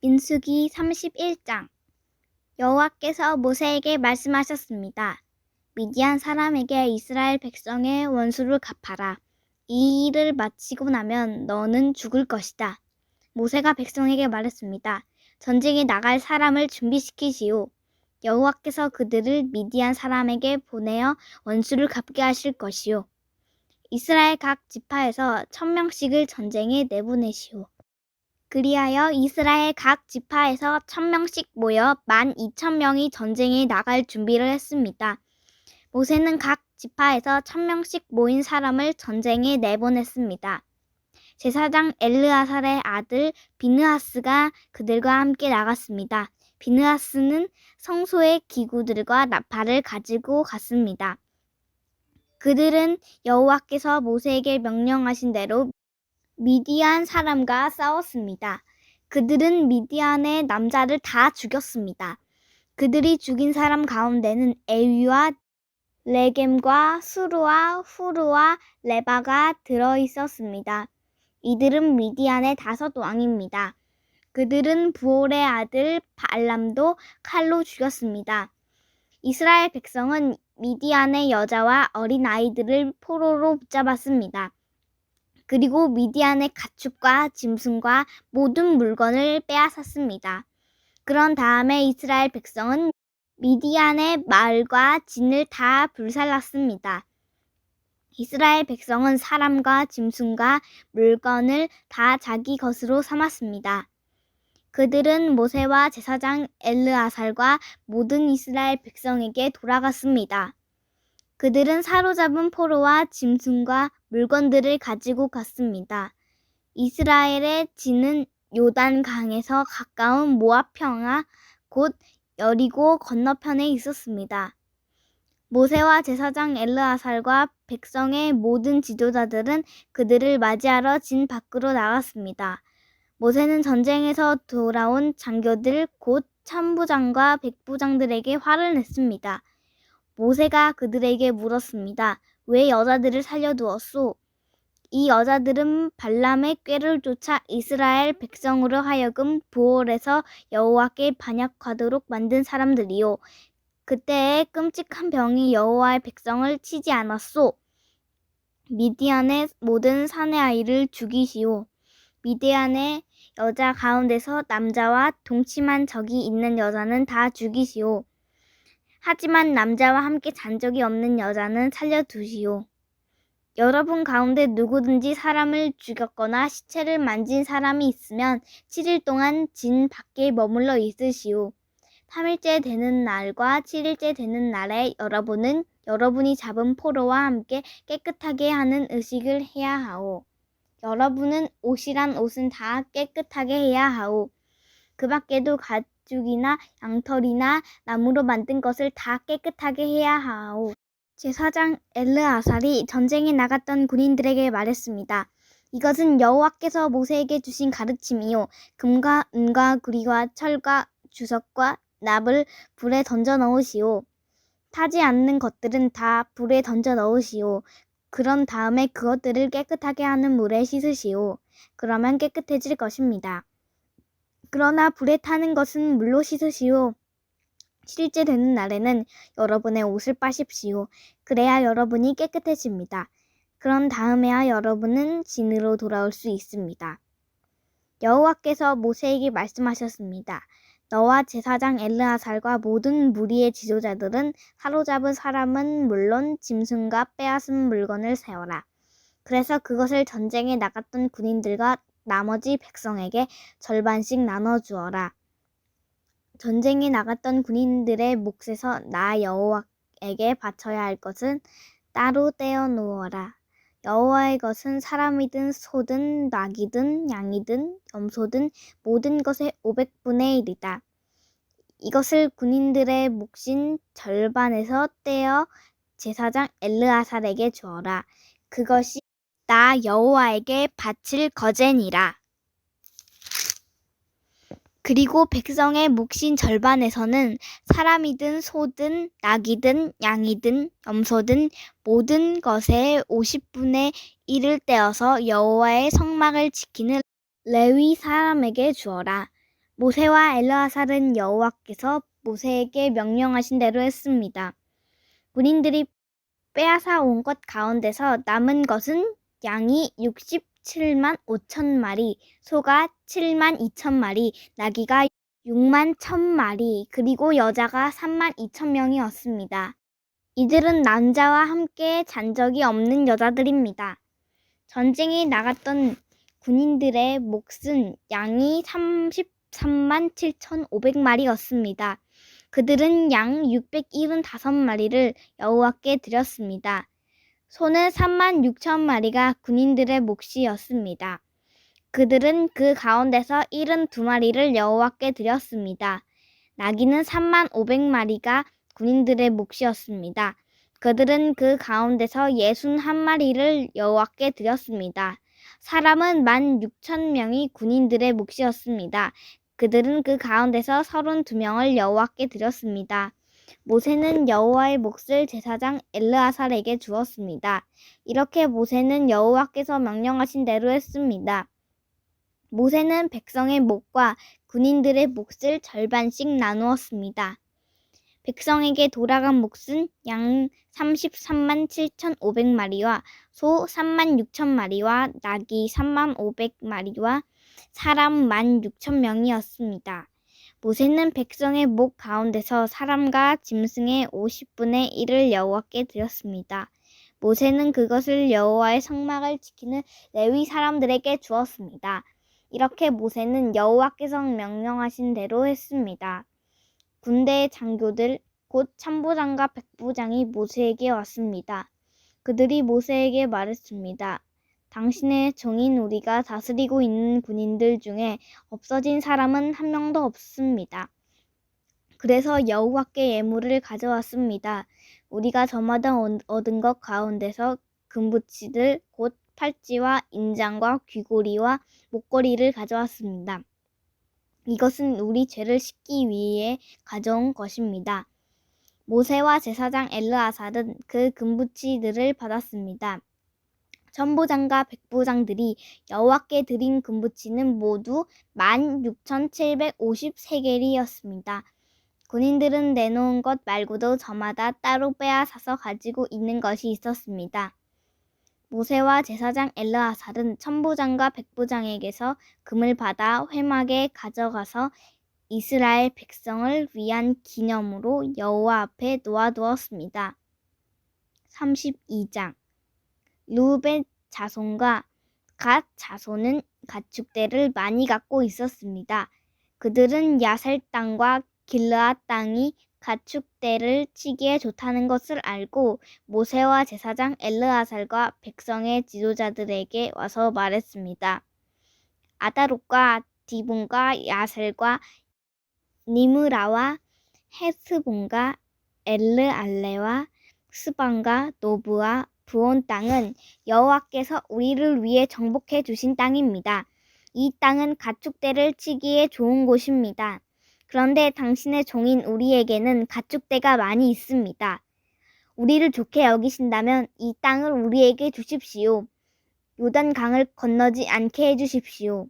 민수기 31장. 여호와께서 모세에게 말씀하셨습니다. 미디안 사람에게 이스라엘 백성의 원수를 갚아라. 이 일을 마치고 나면 너는 죽을 것이다. 모세가 백성에게 말했습니다. 전쟁에 나갈 사람을 준비시키시오. 여호와께서 그들을 미디안 사람에게 보내어 원수를 갚게 하실 것이요. 이스라엘 각 지파에서 1000명씩을 전쟁에 내보내시오. 그리하여 이스라엘 각 지파에서 1000명씩 모여 12,000명이 전쟁에 나갈 준비를 했습니다. 모세는 각 지파에서 1000명씩 모인 사람을 전쟁에 내보냈습니다. 제사장 엘르아살의 아들 비느하스가 그들과 함께 나갔습니다. 비느하스는 성소의 기구들과 나팔을 가지고 갔습니다. 그들은 여호와께서 모세에게 명령하신 대로 미디안 사람과 싸웠습니다. 그들은 미디안의 남자를 다 죽였습니다. 그들이 죽인 사람 가운데는 에위와 레겜과 수루와 후루와 레바가 들어있었습니다. 이들은 미디안의 5 왕입니다. 그들은 부올의 아들 발람도 칼로 죽였습니다. 이스라엘 백성은 미디안의 여자와 어린 아이들을 포로로 붙잡았습니다. 그리고 미디안의 가축과 짐승과 모든 물건을 빼앗았습니다. 그런 다음에 이스라엘 백성은 미디안의 마을과 진을 다 불살랐습니다. 이스라엘 백성은 사람과 짐승과 물건을 다 자기 것으로 삼았습니다. 그들은 모세와 제사장 엘르아살과 모든 이스라엘 백성에게 돌아갔습니다. 그들은 사로잡은 포로와 짐승과 물건들을 가지고 갔습니다. 이스라엘의 진은 요단 강에서 가까운 모압 평야 곧 여리고 건너편에 있었습니다. 모세와 제사장 엘르아살과 백성의 모든 지도자들은 그들을 맞이하러 진 밖으로 나갔습니다. 모세는 전쟁에서 돌아온 장교들 곧 천부장과 백부장들에게 화를 냈습니다. 모세가 그들에게 물었습니다. 왜 여자들을 살려두었소? 이 여자들은 발람의 꾀를 쫓아 이스라엘 백성으로 하여금 부올에서 여호와께 반역하도록 만든 사람들이요. 그때에 끔찍한 병이 여호와의 백성을 치지 않았소. 미디안의 모든 사내 아이를 죽이시오. 미디안의 여자 가운데서 남자와 동침한 적이 있는 여자는 다 죽이시오. 하지만 남자와 함께 잔 적이 없는 여자는 살려두시오. 여러분 가운데 누구든지 사람을 죽였거나 시체를 만진 사람이 있으면 7일 동안 진 밖에 머물러 있으시오. 3일째 되는 날과 7일째 되는 날에 여러분은 여러분이 잡은 포로와 함께 깨끗하게 하는 의식을 해야 하오. 여러분은 옷이란 옷은 다 깨끗하게 해야 하오. 그 밖에도 가죽이나 양털이나 나무로 만든 것을 다 깨끗하게 해야 하오. 제사장 엘르아살이 전쟁에 나갔던 군인들에게 말했습니다. 이것은 여호와께서 모세에게 주신 가르침이요. 금과 은과 구리와 철과 주석과 납을 불에 던져 넣으시오. 타지 않는 것들은 다 불에 던져 넣으시오. 그런 다음에 그것들을 깨끗하게 하는 물에 씻으시오. 그러면 깨끗해질 것입니다. 그러나 불에 타는 것은 물로 씻으시오. 7일째 되는 날에는 여러분의 옷을 빠십시오. 그래야 여러분이 깨끗해집니다. 그런 다음에야 여러분은 진으로 돌아올 수 있습니다. 여호와께서 모세에게 말씀하셨습니다. 너와 제사장 엘르아살과 모든 무리의 지도자들은 사로잡은 사람은 물론 짐승과 빼앗은 물건을 세워라. 그래서 그것을 전쟁에 나갔던 군인들과 나머지 백성에게 절반씩 나눠주어라. 전쟁에 나갔던 군인들의 몫에서 나 여호와에게 바쳐야 할 것은 따로 떼어 놓아라. 여호와의 것은 사람이든 소든 낙이든 양이든 염소든 모든 것의 500분의 1이다. 이것을 군인들의 몫인 절반에서 떼어 제사장 엘르아살에게 주어라. 그것이 나 여호와에게 바칠 거제니라. 그리고 백성의 몫인 절반에서는 사람이든 소든 낙이든 양이든 염소든 모든 것의 50분의 1을 떼어서 여호와의 성막을 지키는 레위 사람에게 주어라. 모세와 엘르아살은 여호와께서 모세에게 명령하신 대로 했습니다. 군인들이 빼앗아 온 것 가운데서 남은 것은 양이 67만 5천 마리, 소가 7만 2천 마리, 나귀가 6만 1천 마리, 그리고 여자가 3만 2천 명이었습니다. 이들은 남자와 함께 잔 적이 없는 여자들입니다. 전쟁에 나갔던 군인들의 몫은 양이 33만 7,500마리였습니다. 그들은 양 675마리를 여호와께 드렸습니다. 소는 3만 6천 마리가 군인들의 몫이었습니다. 그들은 그 가운데서 72마리를 여호와께 드렸습니다. 나귀는 3만 500마리가 군인들의 몫이었습니다. 그들은 그 가운데서 61마리를 여호와께 드렸습니다. 사람은 16,000명이 군인들의 몫이었습니다. 그들은 그 가운데서 32명을 여호와께 드렸습니다. 모세는 여호와의 몫을 제사장 엘르아살에게 주었습니다. 이렇게 모세는 여호와께서 명령하신 대로 했습니다. 모세는 백성의 몫과 군인들의 몫을 절반씩 나누었습니다. 백성에게 돌아간 몫은 양 33만 7,500마리와 소 3만 6천 마리와 나귀 3만 500마리와 사람 16,000명이었습니다. 모세는 백성의 목 가운데서 사람과 짐승의 50분의 1을 여호와께 드렸습니다. 모세는 그것을 여호와의 성막을 지키는 레위 사람들에게 주었습니다. 이렇게 모세는 여호와께서 명령하신 대로 했습니다. 군대의 장교들 곧 참부장과 백부장이 모세에게 왔습니다. 그들이 모세에게 말했습니다. 당신의 종인 우리가 다스리고 있는 군인들 중에 없어진 사람은 한 명도 없습니다. 그래서 여호와께 예물을 가져왔습니다. 우리가 저마다 얻은 것 가운데서 금붙이들 곧 팔찌와 인장과 귀고리와 목걸이를 가져왔습니다. 이것은 우리 죄를 씻기 위해 가져온 것입니다. 모세와 제사장 엘르아살은 그 금붙이들을 받았습니다. 천부장과 백부장들이 여호와께 드린 금붙이는 모두 16,753개리였습니다. 군인들은 내놓은 것 말고도 저마다 따로 빼앗아서 가지고 있는 것이 있었습니다. 모세와 제사장 엘르아살은 천부장과 백부장에게서 금을 받아 회막에 가져가서 이스라엘 백성을 위한 기념으로 여호와 앞에 놓아두었습니다. 32장 르우벤 자손과 갓 자손은 가축대를 많이 갖고 있었습니다. 그들은 야셀 땅과 길르앗 땅이 가축대를 치기에 좋다는 것을 알고 모세와 제사장 엘르아살과 백성의 지도자들에게 와서 말했습니다. 아다롯과 디본과 야셀과 니므라와 헤스본과 엘르알레와 스반과 노브와 부온 땅은 여호와께서 우리를 위해 정복해 주신 땅입니다. 이 땅은 가축대를 치기에 좋은 곳입니다. 그런데 당신의 종인 우리에게는 가축대가 많이 있습니다. 우리를 좋게 여기신다면 이 땅을 우리에게 주십시오. 요단강을 건너지 않게 해주십시오.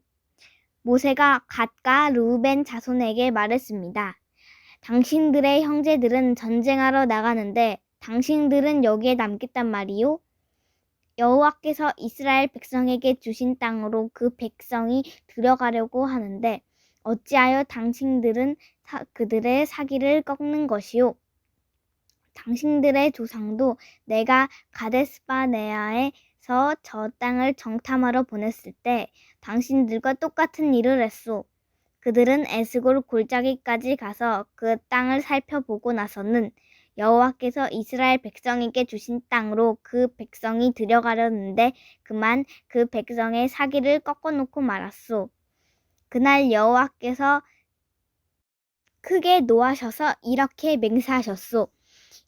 모세가 갓과 르우벤 자손에게 말했습니다. 당신들의 형제들은 전쟁하러 나가는데 당신들은 여기에 남겠단 말이요? 여호와께서 이스라엘 백성에게 주신 땅으로 그 백성이 들어가려고 하는데 어찌하여 당신들은 그들의 사기를 꺾는 것이요? 당신들의 조상도 내가 가데스바네아에서 저 땅을 정탐하러 보냈을 때 당신들과 똑같은 일을 했소. 그들은 에스골 골짜기까지 가서 그 땅을 살펴보고 나서는 여호와께서 이스라엘 백성에게 주신 땅으로 그 백성이 들어가려는데 그만 그 백성의 사기를 꺾어놓고 말았소. 그날 여호와께서 크게 노하셔서 이렇게 맹세하셨소.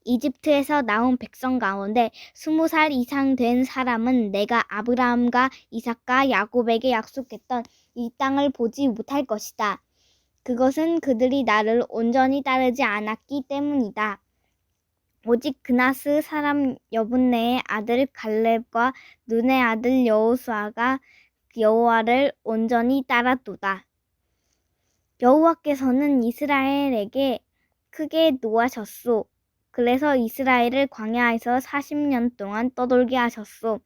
이집트에서 나온 백성 가운데 20살 이상 된 사람은 내가 아브라함과 이삭과 야곱에게 약속했던 이 땅을 보지 못할 것이다. 그것은 그들이 나를 온전히 따르지 않았기 때문이다. 오직 그나스 사람 여분네의 아들 갈렙과 눈의 아들 여호수아가 여호와를 온전히 따랐도다. 여호와께서는 이스라엘에게 크게 노하셨소. 그래서 이스라엘을 광야에서 40년 동안 떠돌게 하셨소.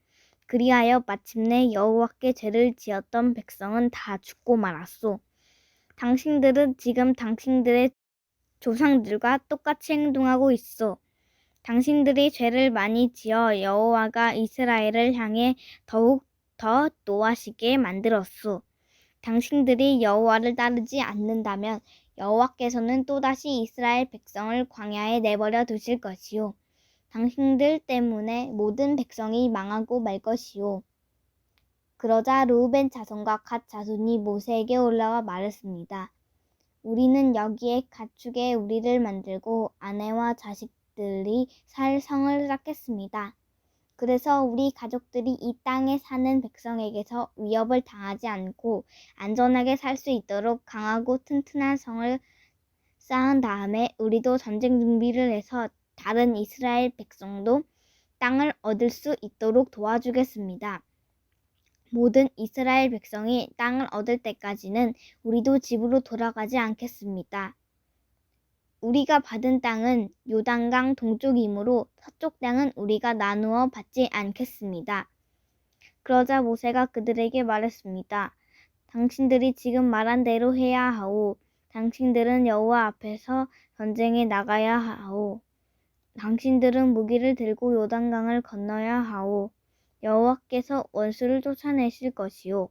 그리하여 마침내 여호와께 죄를 지었던 백성은 다 죽고 말았소. 당신들은 지금 당신들의 조상들과 똑같이 행동하고 있어. 당신들이 죄를 많이 지어 여호와가 이스라엘을 향해 더욱 더 노하시게 만들었소. 당신들이 여호와를 따르지 않는다면 여호와께서는 또다시 이스라엘 백성을 광야에 내버려 두실 것이요. 당신들 때문에 모든 백성이 망하고 말 것이요. 그러자 르우벤 자손과 갓 자손이 모세에게 올라와 말했습니다. 우리는 여기에 가축에 우리를 만들고 아내와 자식들이 살 성을 쌓겠습니다. 그래서 우리 가족들이 이 땅에 사는 백성에게서 위협을 당하지 않고 안전하게 살 수 있도록 강하고 튼튼한 성을 쌓은 다음에 우리도 전쟁 준비를 해서 다른 이스라엘 백성도 땅을 얻을 수 있도록 도와주겠습니다. 모든 이스라엘 백성이 땅을 얻을 때까지는 우리도 집으로 돌아가지 않겠습니다. 우리가 받은 땅은 요단강 동쪽이므로 서쪽 땅은 우리가 나누어 받지 않겠습니다. 그러자 모세가 그들에게 말했습니다. 당신들이 지금 말한 대로 해야 하오. 당신들은 여호와 앞에서 전쟁에 나가야 하오. 당신들은 무기를 들고 요단강을 건너야 하오. 여호와께서 원수를 쫓아내실 것이요.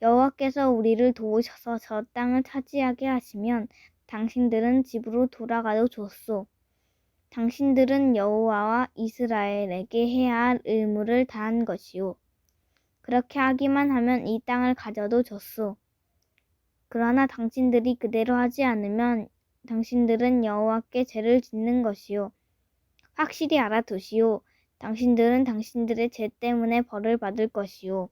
여호와께서 우리를 도우셔서 저 땅을 차지하게 하시면 당신들은 집으로 돌아가도 좋소. 당신들은 여호와와 이스라엘에게 해야 할 의무를 다한 것이요. 그렇게 하기만 하면 이 땅을 가져도 좋소. 그러나 당신들이 그대로 하지 않으면 당신들은 여호와께 죄를 짓는 것이요. 확실히 알아두시오. 당신들은 당신들의 죄 때문에 벌을 받을 것이요.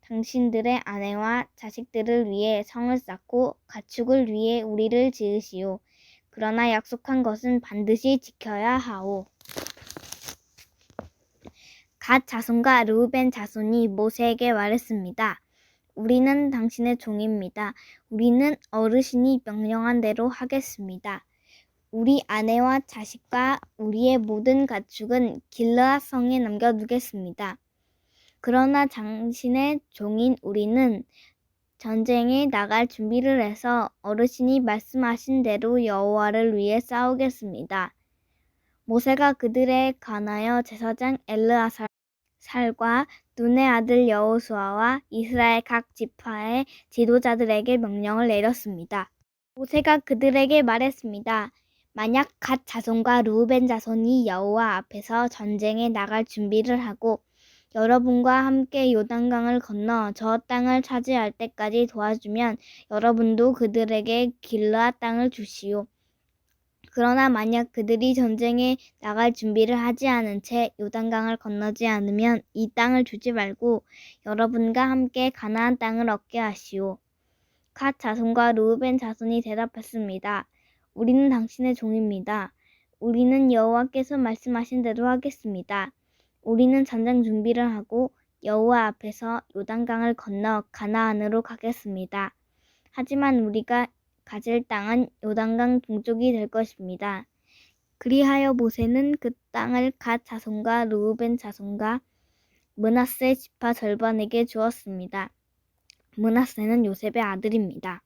당신들의 아내와 자식들을 위해 성을 쌓고 가축을 위해 우리를 지으시오. 그러나 약속한 것은 반드시 지켜야 하오. 갓 자손과 르우벤 자손이 모세에게 말했습니다. 우리는 당신의 종입니다. 우리는 어르신이 명령한 대로 하겠습니다. 우리 아내와 자식과 우리의 모든 가축은 길르앗 성에 남겨두겠습니다. 그러나 당신의 종인 우리는 전쟁에 나갈 준비를 해서 어르신이 말씀하신 대로 여호와를 위해 싸우겠습니다. 모세가 그들에 관하여 제사장 엘르아살과 눈의 아들 여호수아와 이스라엘 각 지파의 지도자들에게 명령을 내렸습니다. 모세가 그들에게 말했습니다. 만약 갓 자손과 르우벤 자손이 여호와 앞에서 전쟁에 나갈 준비를 하고 여러분과 함께 요단강을 건너 저 땅을 차지할 때까지 도와주면 여러분도 그들에게 길르앗 땅을 주시오. 그러나 만약 그들이 전쟁에 나갈 준비를 하지 않은 채 요단강을 건너지 않으면 이 땅을 주지 말고 여러분과 함께 가나안 땅을 얻게 하시오. 갓 자손과 르우벤 자손이 대답했습니다. 우리는 당신의 종입니다. 우리는 여호와께서 말씀하신 대로 하겠습니다. 우리는 전쟁 준비를 하고 여호와 앞에서 요단강을 건너 가나안으로 가겠습니다. 하지만 우리가 가질 땅은 요단강 동쪽이 될 것입니다. 그리하여 모세는 그 땅을 갓 자손과 르우벤 자손과 므낫세 지파 절반에게 주었습니다. 므낫세는 요셉의 아들입니다.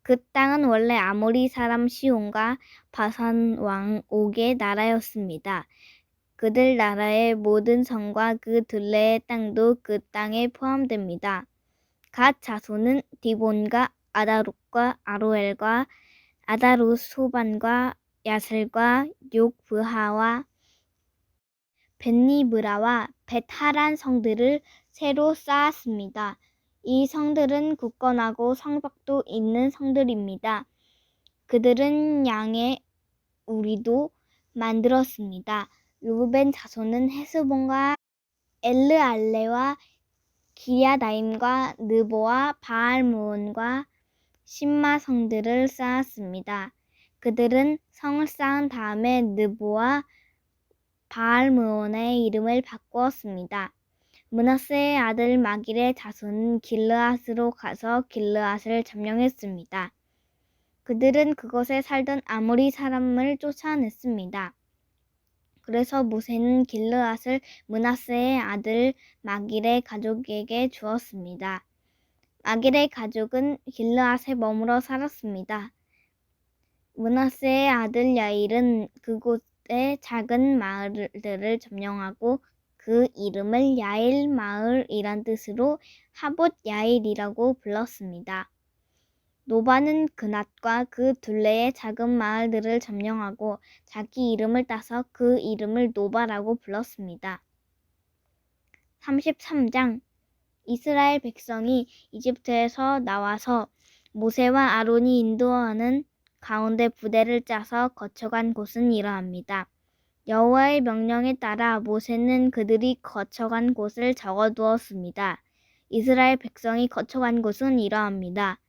그 땅은 원래 아모리 사람 시온과 바산 왕 옥의 나라였습니다. 그들 나라의 모든 성과 그 둘레의 땅도 그 땅에 포함됩니다. 갓 자손은 디본과 아다롯과 아로엘과 아다롯 소반과 야셀과 욕브하와 벳니브라와 벳하란 성들을 새로 쌓았습니다. 이 성들은 굳건하고 성벽도 있는 성들입니다. 그들은 양의 우리도 만들었습니다. 르우벤 자손은 헤스본과 엘르알레와 기랴다임과 느보와 바알므온과 심마 성들을 쌓았습니다. 그들은 성을 쌓은 다음에 느보와 바알므온의 이름을 바꾸었습니다. 므낫세의 아들 마길의 자손은 길르앗으로 가서 길르앗을 점령했습니다. 그들은 그곳에 살던 아모리 사람을 쫓아냈습니다. 그래서 모세는 길르앗을 므낫세의 아들 마길의 가족에게 주었습니다. 마길의 가족은 길르앗에 머물러 살았습니다. 므낫세의 아들 야일은 그곳의 작은 마을들을 점령하고 그 이름을 야일 마을이란 뜻으로 하봇 야일이라고 불렀습니다. 노바는 그낫과 그 둘레의 작은 마을들을 점령하고 자기 이름을 따서 그 이름을 노바라고 불렀습니다. 33장 이스라엘 백성이 이집트에서 나와서 모세와 아론이 인도하는 가운데 부대를 짜서 거쳐간 곳은 이러합니다. 여호와의 명령에 따라 모세는 그들이 거쳐간 곳을 적어두었습니다. 이스라엘 백성이 거쳐간 곳은 이러합니다.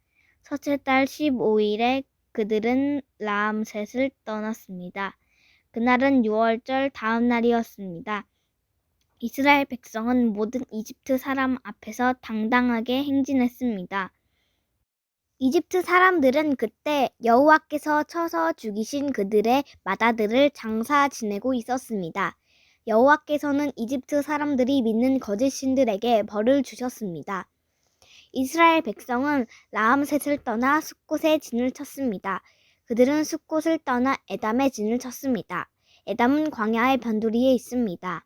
첫째 달 15일에 그들은 라암셋을 떠났습니다. 그날은 6월절 다음 날이었습니다. 이스라엘 백성은 모든 이집트 사람 앞에서 당당하게 행진했습니다. 이집트 사람들은 그때 여호와께서 쳐서 죽이신 그들의 맏아들을 장사 지내고 있었습니다. 여호와께서는 이집트 사람들이 믿는 거짓 신들에게 벌을 주셨습니다. 이스라엘 백성은 라암셋을 떠나 숫곳에 진을 쳤습니다. 그들은 숫곳을 떠나 에담에 진을 쳤습니다. 에담은 광야의 변두리에 있습니다.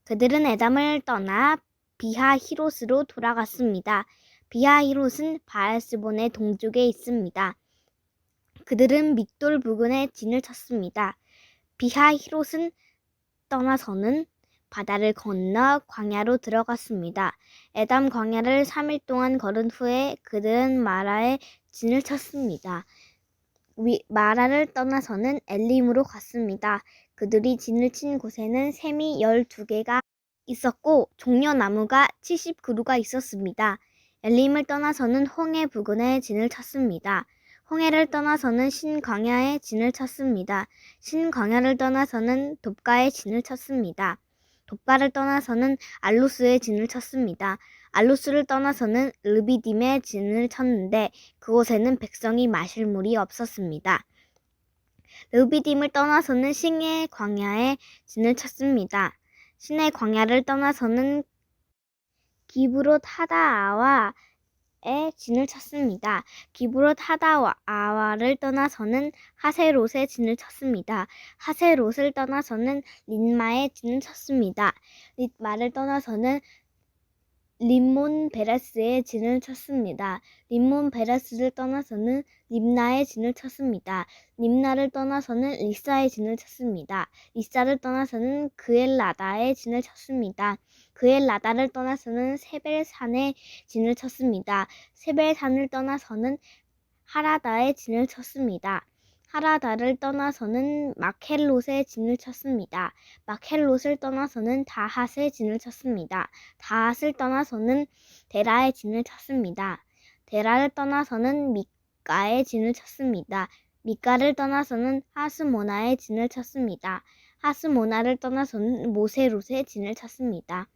그들은 에담을 떠나 비하히롯으로 돌아갔습니다. 비하히롯은 바알스본의 동쪽에 있습니다. 그들은 믹돌 부근에 진을 쳤습니다. 비하히롯은 떠나서는 바다를 건너 광야로 들어갔습니다. 에담 광야를 3일 동안 걸은 후에 그들은 마라에 진을 쳤습니다. 마라를 떠나서는 엘림으로 갔습니다. 그들이 진을 친 곳에는 샘이 12개가 있었고 종려나무가 70그루가 있었습니다. 엘림을 떠나서는 홍해 부근에 진을 쳤습니다. 홍해를 떠나서는 신광야에 진을 쳤습니다. 신광야를 떠나서는 돕가에 진을 쳤습니다. 돕가를 떠나서는 알루스에 진을 쳤습니다. 알루스를 떠나서는 르비딤에 진을 쳤는데 그곳에는 백성이 마실 물이 없었습니다. 르비딤을 떠나서는 신의 광야에 진을 쳤습니다. 신의 광야를 떠나서는 기브롯 하다아와에 진을 쳤습니다. 기브롯 하다아와를 떠나서는 하세롯에 진을 쳤습니다. 하세롯을 떠나서는 릿마에 진을 쳤습니다. 릿마를 떠나서는 림몬 베레스에 진을 쳤습니다. 림몬 베레스를 떠나서는 림나에 진을 쳤습니다. 림나를 떠나서는 리사에 진을 쳤습니다. 리사를 떠나서는 그엘라다에 진을 쳤습니다. 그엘라다를 떠나서는 세벨산에 진을 쳤습니다. 세벨산을 떠나서는 하라다에 진을 쳤습니다. 하라다를 떠나서는 마켈롯에 진을 쳤습니다. 마켈롯을 떠나서는 다핫에 진을 쳤습니다. 다핫을 떠나서는 데라에 진을 쳤습니다. 데라를 떠나서는 미가에 진을 쳤습니다. 미가를 떠나서는 하스모나에 진을 쳤습니다. 하스모나를 떠나서는 모세롯에 진을 쳤습니다.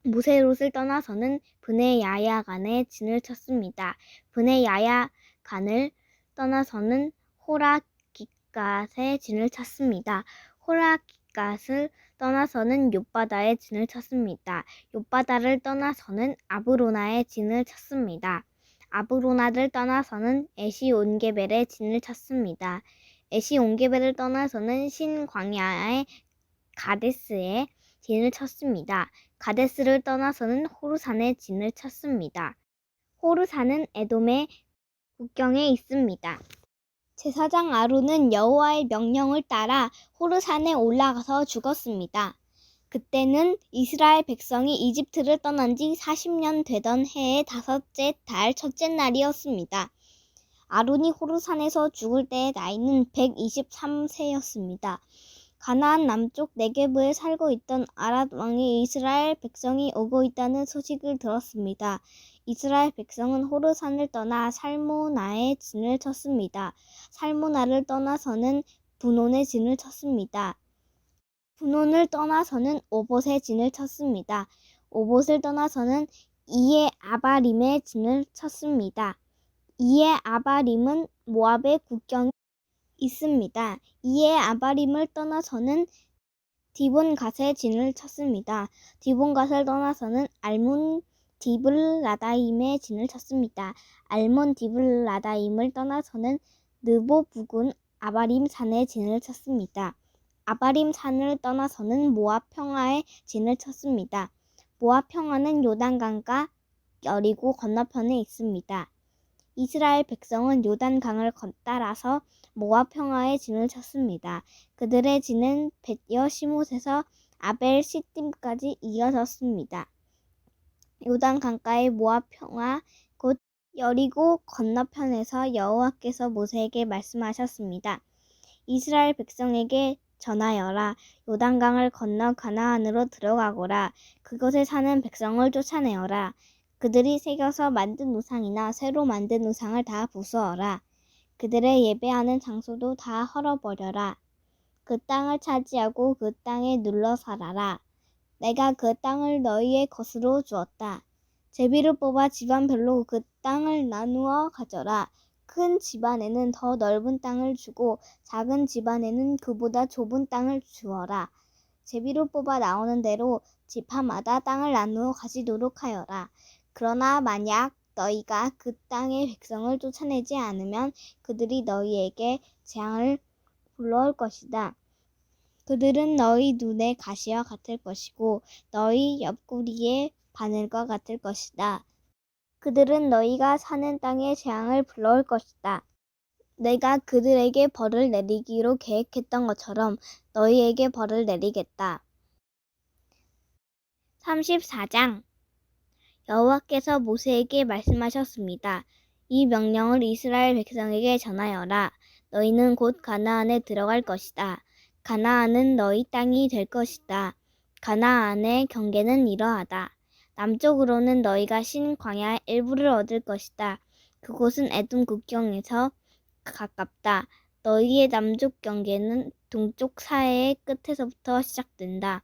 모세롯을 떠나서는 브네야야간에 진을 쳤습니다. 브네야야간을 떠나서는 호라깃갓에 진을 쳤습니다. 호라깃갓을 떠나서는 욥바다에 진을 쳤습니다. 욥바다를 떠나서는 아브로나에 진을 쳤습니다. 아브로나를 떠나서는 에시온게벨에 진을 쳤습니다. 에시온게벨을 떠나서는 신광야의 가데스에 진을 쳤습니다. 가데스를 떠나서는 호르산에 진을 쳤습니다. 호르산은 에돔의 국경에 있습니다. 제사장 아론은 여호와의 명령을 따라 호르산에 올라가서 죽었습니다. 그때는 이스라엘 백성이 이집트를 떠난 지 40년 되던 해의 5째 달 첫째 날이었습니다. 아론이 호르산에서 죽을 때의 나이는 123세였습니다. 가나안 남쪽 네게브에 살고 있던 아랏 왕이 이스라엘 백성이 오고 있다는 소식을 들었습니다. 이스라엘 백성은 호르산을 떠나 살모나에 진을 쳤습니다. 살모나를 떠나서는 분온에 진을 쳤습니다. 분온을 떠나서는 오봇에 진을 쳤습니다. 오봇을 떠나서는 이에 아바림에 진을 쳤습니다. 이에 아바림은 모압의 국경이 있습니다. 이에 아바림을 떠나서는 디본갓에 진을 쳤습니다. 디본갓을 떠나서는 알몬 디블라다임에 진을 쳤습니다. 알몬 디블라다임을 떠나서는 느보 부근 아바림 산에 진을 쳤습니다. 아바림 산을 떠나서는 모압 평화에 진을 쳤습니다. 모압 평화는 요단강과 여리고 건너편에 있습니다. 이스라엘 백성은 요단강을 따라서 모압 평화에 진을 쳤습니다. 그들의 진은 벳여시못에서 아벨 시딤까지 이어졌습니다. 요단 강가의 모압 평화 곧 여리고 건너편에서 여호와께서 모세에게 말씀하셨습니다. 이스라엘 백성에게 전하여라. 요단강을 건너 가나안으로 들어가거라. 그곳에 사는 백성을 쫓아내어라. 그들이 새겨서 만든 우상이나 새로 만든 우상을 다 부수어라. 그들의 예배하는 장소도 다 헐어버려라. 그 땅을 차지하고 그 땅에 눌러 살아라. 내가 그 땅을 너희의 것으로 주었다. 제비를 뽑아 집안별로 그 땅을 나누어 가져라. 큰 집안에는 더 넓은 땅을 주고 작은 집안에는 그보다 좁은 땅을 주어라. 제비로 뽑아 나오는 대로 지파마다 땅을 나누어 가지도록 하여라. 그러나 만약 너희가 그 땅의 백성을 쫓아내지 않으면 그들이 너희에게 재앙을 불러올 것이다. 그들은 너희 눈에 가시와 같을 것이고 너희 옆구리에 바늘과 같을 것이다. 그들은 너희가 사는 땅에 재앙을 불러올 것이다. 내가 그들에게 벌을 내리기로 계획했던 것처럼 너희에게 벌을 내리겠다. 34장 여호와께서 모세에게 말씀하셨습니다. 이 명령을 이스라엘 백성에게 전하여라. 너희는 곧 가나안에 들어갈 것이다. 가나안은 너희 땅이 될 것이다. 가나안의 경계는 이러하다. 남쪽으로는 너희가 신 광야 일부를 얻을 것이다. 그곳은 에돔 국경에서 가깝다. 너희의 남쪽 경계는 동쪽 사해의 끝에서부터 시작된다.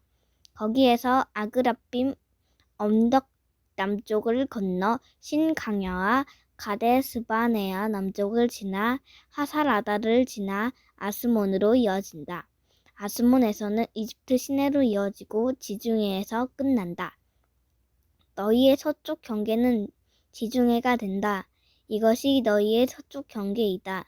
거기에서 아그라빔 언덕 남쪽을 건너 신강야와 가데스바네아 남쪽을 지나 하살아다를 지나 아스몬으로 이어진다. 아스몬에서는 이집트 시내로 이어지고 지중해에서 끝난다. 너희의 서쪽 경계는 지중해가 된다. 이것이 너희의 서쪽 경계이다.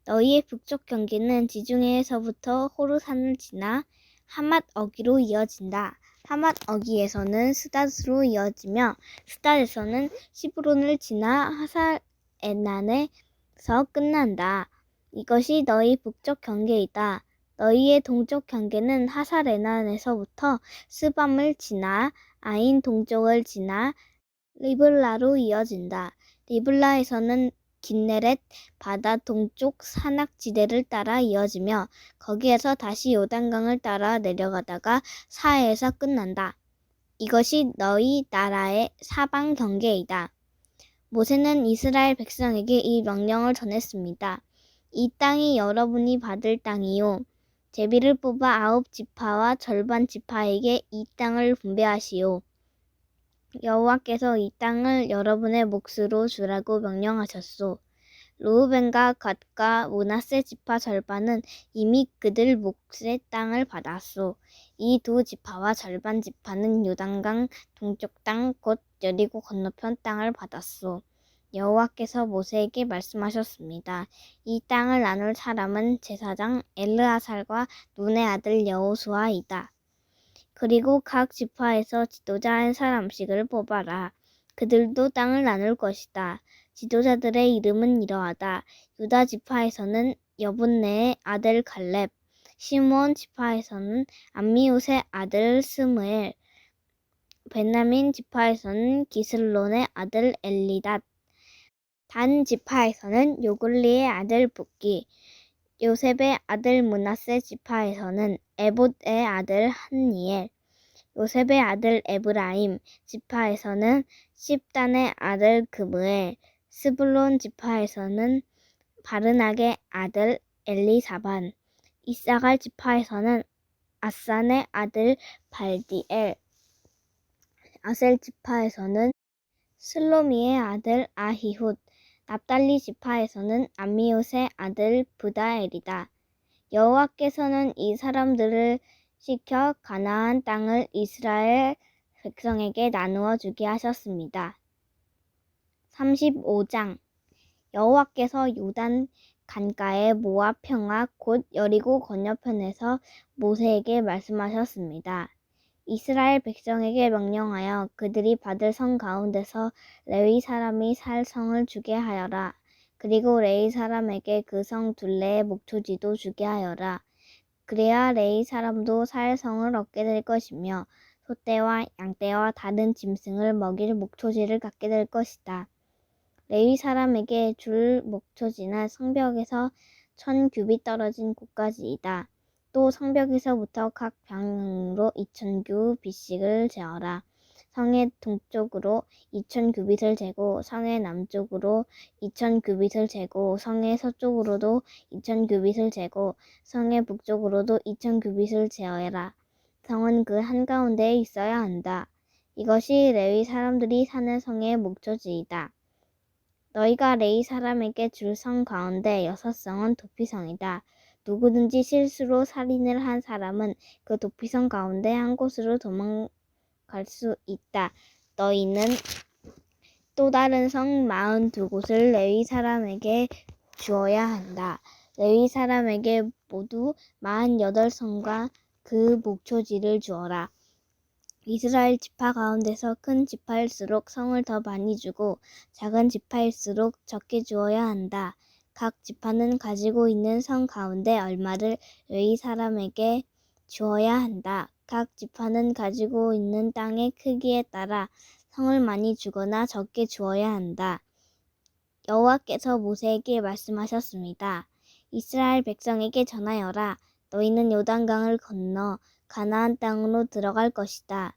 너희의 북쪽 경계는 지중해에서부터 호르산을 지나 하맛 어기로 이어진다. 하맛 어기에서는 스닷으로 이어지며 스닷에서는 시브론을 지나 하살에난에서 끝난다. 이것이 너희 북쪽 경계이다. 너희의 동쪽 경계는 하살에난에서부터 스밤을 지나 아인 동쪽을 지나 리블라로 이어진다. 리블라에서는 긴네렛 바다 동쪽 산악지대를 따라 이어지며 거기에서 다시 요단강을 따라 내려가다가 사해에서 끝난다. 이것이 너희 나라의 사방 경계이다. 모세는 이스라엘 백성에게 이 명령을 전했습니다. 이 땅이 여러분이 받을 땅이요. 제비를 뽑아 9지파와 절반 지파에게 이 땅을 분배하시오. 여호와께서 이 땅을 여러분의 몫으로 주라고 명령하셨소. 르우벤과 갓과 므낫세 지파 절반은 이미 그들 몫의 땅을 받았소. 이 두 지파와 절반 지파는 요단강 동쪽 땅 곧 여리고 건너편 땅을 받았소. 여호와께서 모세에게 말씀하셨습니다. 이 땅을 나눌 사람은 제사장 엘르아살과 눈의 아들 여호수아이다. 그리고 각 지파에서 지도자 한 사람씩을 뽑아라. 그들도 땅을 나눌 것이다. 지도자들의 이름은 이러하다. 유다 지파에서는 여분네의 아들 갈렙, 시므온 지파에서는 암미웃의 아들 스무엘, 베냐민 지파에서는 기슬론의 아들 엘리닷, 단 지파에서는 요글리의 아들 붓기, 요셉의 아들 므낫세 지파에서는 에봇의 아들 한니엘, 요셉의 아들 에브라임 지파에서는 십단의 아들 그므엘, 스불론 지파에서는 바르낙의 아들 엘리사반, 이사갈 지파에서는 아산의 아들 발디엘, 아셀 지파에서는 슬로미의 아들 아히훗, 납달리 지파에서는 암미옷의 아들 브다엘이다. 여호와께서는 이 사람들을 시켜 가나안 땅을 이스라엘 백성에게 나누어 주게 하셨습니다. 35장 여호와께서 요단 강가의 모압 평화 곧 여리고 건너편에서 모세에게 말씀하셨습니다. 이스라엘 백성에게 명령하여 그들이 받을 성 가운데서 레위 사람이 살 성을 주게 하여라. 그리고 레위 사람에게 그 성 둘레의 목초지도 주게 하여라. 그래야 레위 사람도 살 성을 얻게 될 것이며 소떼와 양떼와 다른 짐승을 먹일 목초지를 갖게 될 것이다. 레위 사람에게 줄 목초지는 성벽에서 1000규빗 떨어진 곳까지이다. 또 성벽에서부터 각 방향으로 2000규빗씩을 재어라. 성의 동쪽으로 2000규빗을 재고 성의 남쪽으로 2000규빗을 재고 성의 서쪽으로도 2000규빗을 재고 성의 북쪽으로도 2000규빗을 재어라. 성은 그 한가운데에 있어야 한다. 이것이 레위 사람들이 사는 성의 목초지이다. 너희가 레위 사람에게 줄 성 가운데 6성은 도피성이다. 누구든지 실수로 살인을 한 사람은 그 도피성 가운데 한 곳으로 도망갈 수 있다. 너희는 또 다른 성 42곳을 레위 사람에게 주어야 한다. 레위 사람에게 모두 48성과 그 목초지를 주어라. 이스라엘 지파 가운데서 큰 지파일수록 성을 더 많이 주고 작은 지파일수록 적게 주어야 한다. 각 지파는 가지고 있는 성 가운데 얼마를 레위 사람에게 주어야 한다. 각 지파는 가지고 있는 땅의 크기에 따라 성을 많이 주거나 적게 주어야 한다. 여호와께서 모세에게 말씀하셨습니다. 이스라엘 백성에게 전하여라. 너희는 요단강을 건너 가나안 땅으로 들어갈 것이다.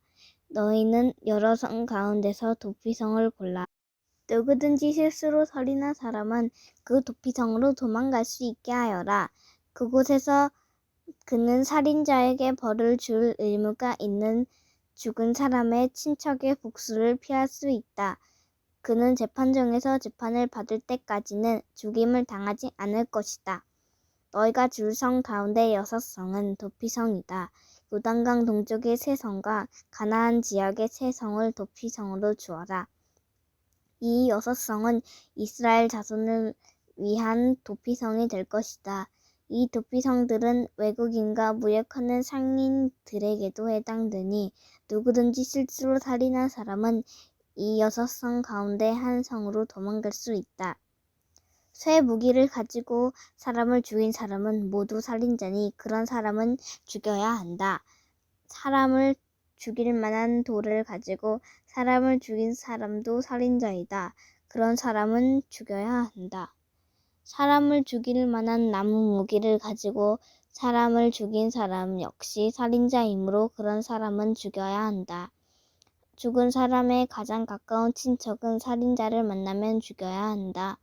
너희는 여러 성 가운데서 도피성을 골라 누구든지 실수로 살인한 사람은 그 도피성으로 도망갈 수 있게 하여라. 그곳에서 그는 살인자에게 벌을 줄 의무가 있는 죽은 사람의 친척의 복수를 피할 수 있다. 그는 재판정에서 재판을 받을 때까지는 죽임을 당하지 않을 것이다. 너희가 줄 성 가운데 6성은 도피성이다. 요단강 동쪽의 3성과 가나안 지역의 3성을 도피성으로 주어라. 이 6성은 이스라엘 자손을 위한 도피성이 될 것이다. 이 도피성들은 외국인과 무역하는 상인들에게도 해당되니 누구든지 실수로 살인한 사람은 이 6성 가운데 한 성으로 도망갈 수 있다. 쇠 무기를 가지고 사람을 죽인 사람은 모두 살인자니 그런 사람은 죽여야 한다. 사람을 죽일 만한 돌을 가지고 사람을 죽인 사람도 살인자이다. 그런 사람은 죽여야 한다. 사람을 죽일 만한 나무 무기를 가지고 사람을 죽인 사람 역시 살인자이므로 그런 사람은 죽여야 한다. 죽은 사람의 가장 가까운 친척은 살인자를 만나면 죽여야 한다.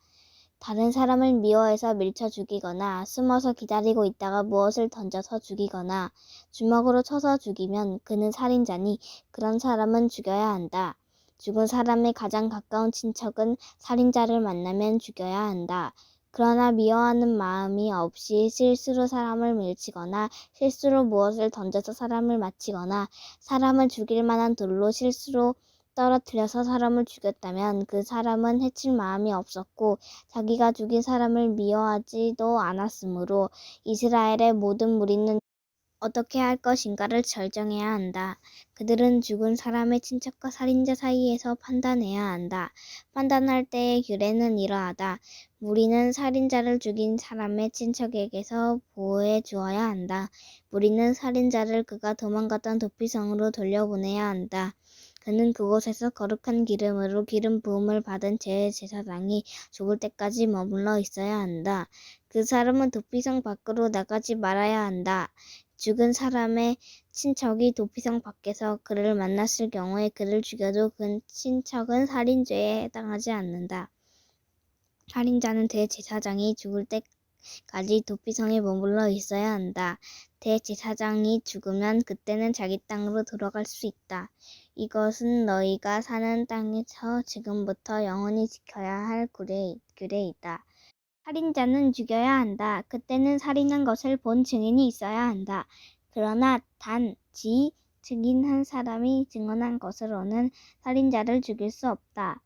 다른 사람을 미워해서 밀쳐 죽이거나 숨어서 기다리고 있다가 무엇을 던져서 죽이거나 주먹으로 쳐서 죽이면 그는 살인자니 그런 사람은 죽여야 한다. 죽은 사람의 가장 가까운 친척은 살인자를 만나면 죽여야 한다. 그러나 미워하는 마음이 없이 실수로 사람을 밀치거나 실수로 무엇을 던져서 사람을 맞히거나 사람을 죽일 만한 돌로 실수로 떨어뜨려서 사람을 죽였다면 그 사람은 해칠 마음이 없었고 자기가 죽인 사람을 미워하지도 않았으므로 이스라엘의 모든 무리는 어떻게 할 것인가를 결정해야 한다. 그들은 죽은 사람의 친척과 살인자 사이에서 판단해야 한다. 판단할 때의 규례는 이러하다. 무리는 살인자를 죽인 사람의 친척에게서 보호해 주어야 한다. 무리는 살인자를 그가 도망갔던 도피성으로 돌려보내야 한다. 그는 그곳에서 거룩한 기름으로 기름 부음을 받은 제사장이 죽을 때까지 머물러 있어야 한다. 그 사람은 도피성 밖으로 나가지 말아야 한다. 죽은 사람의 친척이 도피성 밖에서 그를 만났을 경우에 그를 죽여도 그 친척은 살인죄에 해당하지 않는다. 살인자는 대제사장이 죽을 때까지 도피성에 머물러 있어야 한다. 대제사장이 죽으면 그때는 자기 땅으로 돌아갈 수 있다. 이것은 너희가 사는 땅에서 지금부터 영원히 지켜야 할 규례이다. 살인자는 죽여야 한다. 그때는 살인한 것을 본 증인이 있어야 한다. 그러나 단지 증인한 사람이 증언한 것으로는 살인자를 죽일 수 없다.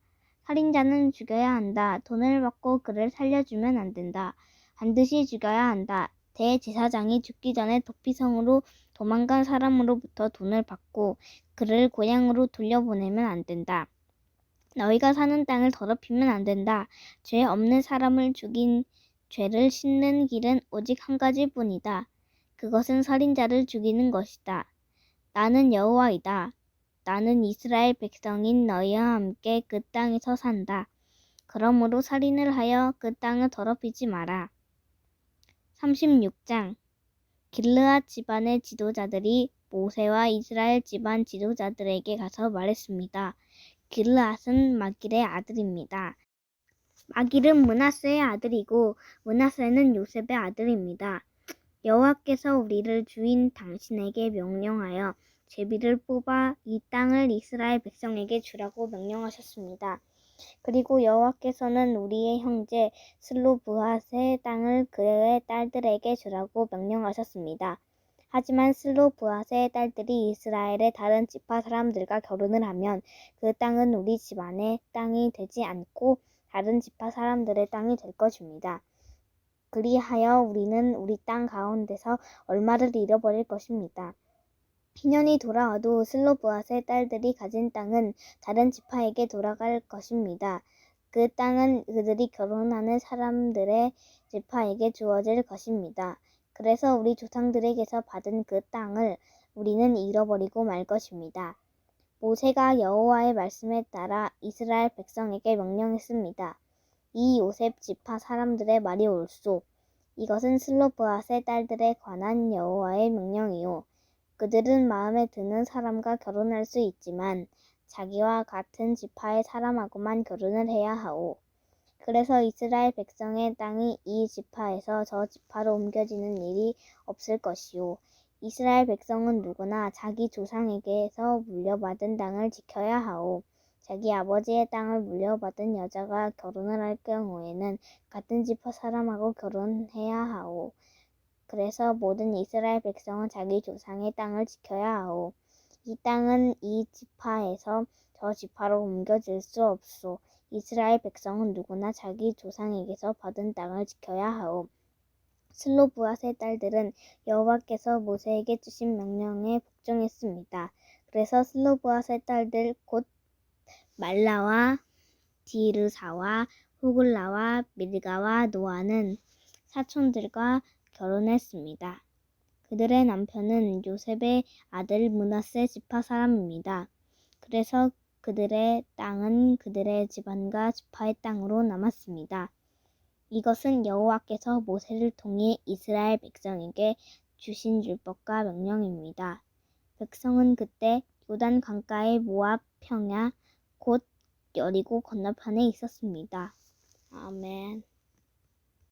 살인자는 죽여야 한다. 돈을 받고 그를 살려주면 안 된다. 반드시 죽여야 한다. 대제사장이 죽기 전에 도피성으로 도망간 사람으로부터 돈을 받고 그를 고향으로 돌려보내면 안 된다. 너희가 사는 땅을 더럽히면 안 된다. 죄 없는 사람을 죽인 죄를 씻는 길은 오직 한 가지뿐이다. 그것은 살인자를 죽이는 것이다. 나는 여호와이다. 나는 이스라엘 백성인 너희와 함께 그 땅에서 산다. 그러므로 살인을 하여 그 땅을 더럽히지 마라. 36장 길르앗 집안의 지도자들이 모세와 이스라엘 집안 지도자들에게 가서 말했습니다. 길르앗은 마길의 아들입니다. 마길은 므낫세의 아들이고 므낫세는 요셉의 아들입니다. 여호와께서 우리를 주인 당신에게 명령하여 제비를 뽑아 이 땅을 이스라엘 백성에게 주라고 명령하셨습니다. 그리고 여호와께서는 우리의 형제 슬로브핫의 땅을 그의 딸들에게 주라고 명령하셨습니다. 하지만 슬로브핫의 딸들이 이스라엘의 다른 지파 사람들과 결혼을 하면 그 땅은 우리 집안의 땅이 되지 않고 다른 지파 사람들의 땅이 될 것입니다. 그리하여 우리는 우리 땅 가운데서 얼마를 잃어버릴 것입니다. 희년이 돌아와도 슬로브핫의 딸들이 가진 땅은 다른 지파에게 돌아갈 것입니다. 그 땅은 그들이 결혼하는 사람들의 지파에게 주어질 것입니다. 그래서 우리 조상들에게서 받은 그 땅을 우리는 잃어버리고 말 것입니다. 모세가 여호와의 말씀에 따라 이스라엘 백성에게 명령했습니다. 이 요셉 지파 사람들의 말이 옳소. 이것은 슬로브핫의 딸들에 관한 여호와의 명령이요. 그들은 마음에 드는 사람과 결혼할 수 있지만 자기와 같은 지파의 사람하고만 결혼을 해야 하오. 그래서 이스라엘 백성의 땅이 이 지파에서 저 지파로 옮겨지는 일이 없을 것이요. 이스라엘 백성은 누구나 자기 조상에게서 물려받은 땅을 지켜야 하오. 자기 아버지의 땅을 물려받은 여자가 결혼을 할 경우에는 같은 지파 사람하고 결혼해야 하오. 그래서 모든 이스라엘 백성은 자기 조상의 땅을 지켜야 하오. 이 땅은 이 지파에서 저 지파로 옮겨질 수 없소. 이스라엘 백성은 누구나 자기 조상에게서 받은 땅을 지켜야 하오. 슬로브핫의 딸들은 여호와께서 모세에게 주신 명령에 복종했습니다. 그래서 슬로브핫의 딸들 곧 말라와 디르사와 호글라와 밀가와 노아는 사촌들과 결혼했습니다. 그들의 남편은 요셉의 아들 므낫세 지파 사람입니다. 그래서 그들의 땅은 그들의 집안과 지파의 땅으로 남았습니다. 이것은 여호와께서 모세를 통해 이스라엘 백성에게 주신 율법과 명령입니다. 백성은 그때 요단 강가의 모압 평야 곧 여리고 건너편에 있었습니다. 아멘.